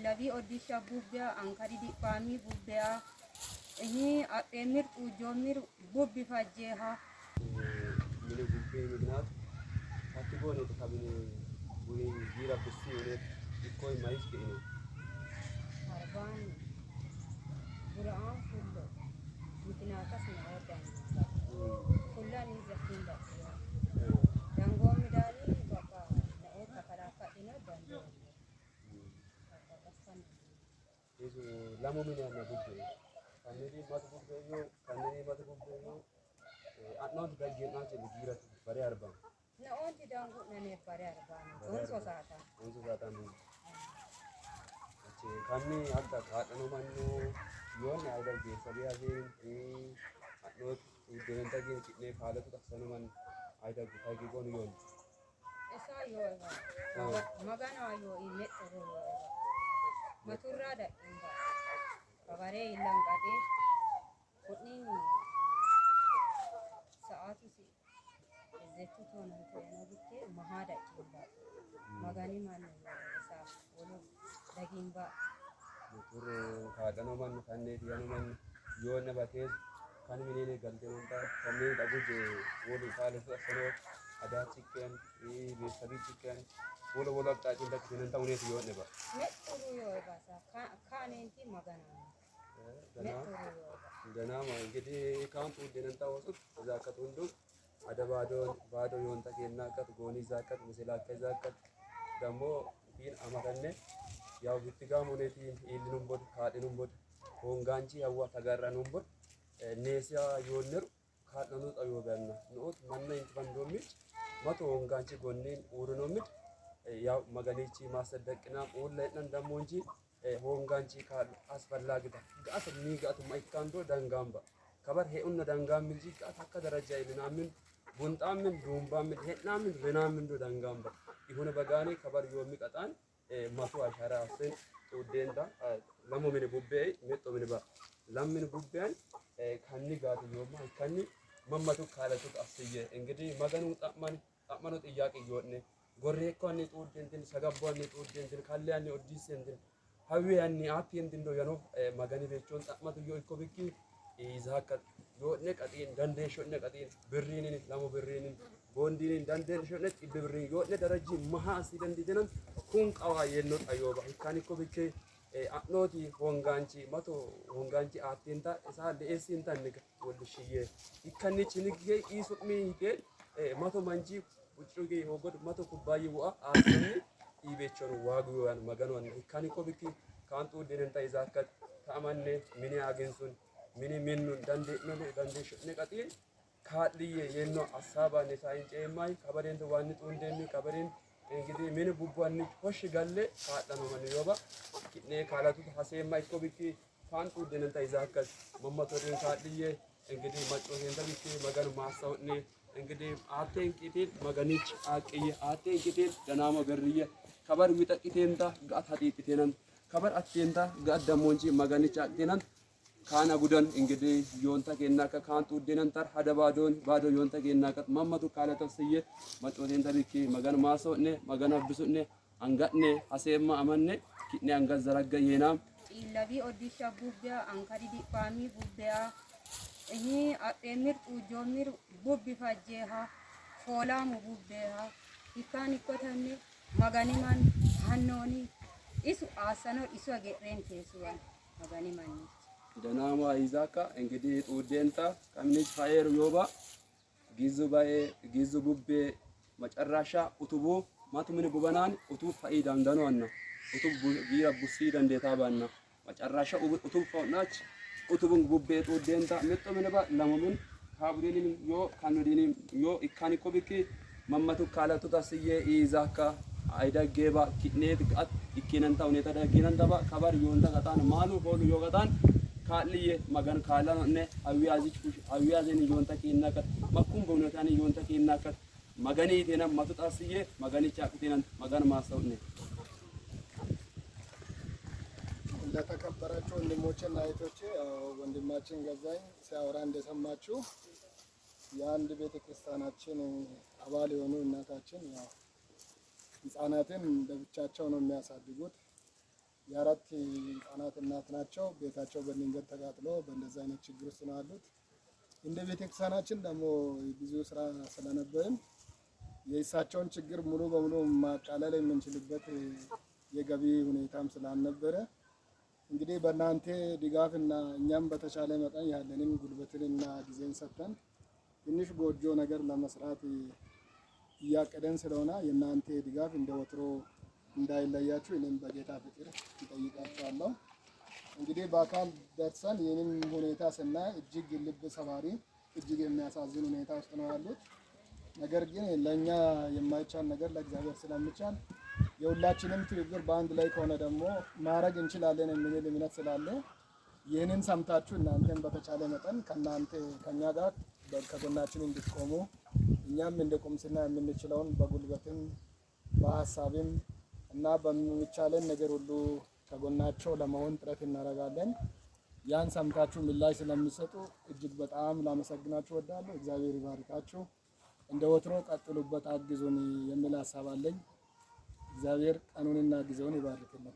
ilabi odisha bubbea ankari di pami bubbea ini emir ujomir bubbi fajjeha mini bubbe mignat atibone to kabine buri gira busi ole ikoy mais ke ini harban buraan kullo mitinakas naodan kullan zakinda dango midani baka naota karaka ina dando itu lamu mini na bubbe kaneri mat bubbe yo kaneri mat bubbe yo atno dagge na ce gira bare arba na onti dango nane bare arban onso sata ni ce kanni adda kadano manno yone ayda ge sabiya ge atno denen tagi ne khalatu taksano man ayda ge tagi gon yon esa yo magana yo ine oro maturra da inda kabare ilang kade kudni saatu si zetu tonan to yana bikke mahada inda magani man esa wolo dagimba tur kadano man kanne diano man yone bates kan minene galte monta kanne daguje wolo khalatu taksano ada chicken be sabi chicken wolo wolo ta tinda kinen ta unet yone ba meturu yo basa kane inti magana dana ma gidi kampu denen ta wasu zakat undu ada bado yonta kenna kat goni zakat misala ka zakat damo bin amakanne yaw bittiga moneti ilinum bod kadinum bod honganci hawa tagarranum bod nesia yonner kadanu tayo ganna not manna infandomit mato honganci gonnin urunomit yaw maganici masaddaqina ullenan damonji honganci kal asfallagida gaata ni gaata maikando dangamba kabar he unna dangam ji gaata akka daraja ilinamin buntamin dumbamin henamin renamin do dangamba ihuna bagani kabar yomi qatan masu ashara asen udenda lamu min bubbe metto min ba lam min bubben kanni gaata yoma kanni mamatu kalatu asiye engedi maganu tamanu tiyaqi yodne gorre konni tudden sagabonni tudden kallani odisen hawi anni apien dindo yano magani bechon tamatu yo ko biki izakat yo ne qatin dande shonne qatin birrinin lamu birrinin bondinin dande shonne ibirri yo ne daraji maha asidan dinan kun qawa yenno ayoba ikani ko biki atnoti honganci mato honganci atinta isa de esinta ne wol shiye ikani chinige isumi ke mato manji uchuge hogod mato kubayi wa asani ibechon wagu yan magano an ikani ko biki kantu denen ta izakat tamanne mini agensun mini minnu dande shone qatin kaadliye yenno asaba ne sain cemai kabaren to wanni tundenni kabaren engidi mini bubbanni hosh galle kaadano man yoba kidne kalatu hasema ko biki kantu denen ta izakat mammato den kaadliye engidi macho henda biki magano masawne engidi aten kitin maganich aqiye aten kitin danama berriye kabar mita kitenta gat hadi kitenan kabar atenta gat damonji maganich aqtenan kana gudan engidi yonta kenna ka kantu denan tar hada bado yonta kenna ka mammatu kala tafsiye macho henda biki magan masawne magana bisune angatne hasema amanne kitne angal zaragga yenam ilabi odisha bubbea ankari di pami bubbea ini emir ujomir bubbi fajjeha fola mu bubbeha ikani kotanne magani man hannoni isu asano isu ageren kesuwan magani man danama izaka engedi udenta kamnich fayer yoba gizu bubbe macarrasha utubu matumin bubanan utub faidan danwanna utub gira busi dandeta banna macarrasha utub faunach utubun bubbe udenta metto menaba lamumun habudinin yo kanudinin yo ikani ko biki mammatu kalatu tasiye izaka ayda geba kitnet gat ikinan tawneta da kinan daba kabar yonda gatan malu holu yo gatan kaliye magan kala ne awiyazeni yonta kinna kat makum bonotani yonta kinna kat magani tena matu tasiye magani chaktenan magan masawne ለተከበራችሁ ወንድሞችና እህቶቼ ወንድማችን ገዛኝ ሲያወራ እንደሰማችሁ የአንድ ቤተክርስቲያናችን አባል የሆኑ እናታችን ህፃናትን ለብቻቸው ነው የሚያሳድጉት። የ4 ህጻናት እናት ናቸው። ቤታቸው በድንገት ተቃጥሎ በእንደዚህ አይነት ችግር ውስጥ ነው ያሉት። እንደ ቤተክርስቲያናችን ደግሞ ብዙ ስራ ስለነበረን የእሳቸውን ችግር ሙሉ በሙሉ ማቃለል የምንችልበት የገቢ ሁኔታም ስላልነበረ እንግዲህ በእናንተ ድጋፍና እኛም በተቻለ መጠን ያለንን ጉልበትንና ጊዜን ሰጥተን ትንሽ ጎጆ ነገር ለመስራት እያቀደን ስለሆነ የእናንተ ድጋፍ እንደ ወትሮ እንዳይለያችሁ እኔም በጌታ ፍቅር እጠይቃችኋለሁ። እንግዲህ በአካል ደርሰን ይህንን ሁኔታ ስናይ እጅግ ልብ ሰባሪ፣ እጅግ የሚያሳዝን ሁኔታ ውስጥ ነው ያሉት። ነገር ግን ለእኛ የማይቻል ነገር ለእግዚአብሔር ስለሚቻል የሁላችንም ትብብር በአንድ ላይ ከሆነ ደግሞ ማድረግ እንችላለን የሚል እምነት ስላለ ይህንን ሰምታችሁ እናንተም በተቻለ መጠን ከኛ ጋር ከጎናችን እንድትቆሙ እኛም እንደ ቁምስና የምንችለውን በጉልበትም በሀሳብም እና በሚቻለን ነገር ሁሉ ከጎናቸው ለመሆን ጥረት እናደርጋለን። ያን ሰምታችሁ ምላሽ ስለሚሰጡ እጅግ በጣም ላመሰግናችሁ እወዳለሁ። እግዚአብሔር ይባርካችሁ። እንደ ወትሮ ቀጥሉበት፣ አግዙን የሚል ሀሳብ አለኝ። እግዚአብሔር ቀኑንና ጊዜውን ይባርክልን።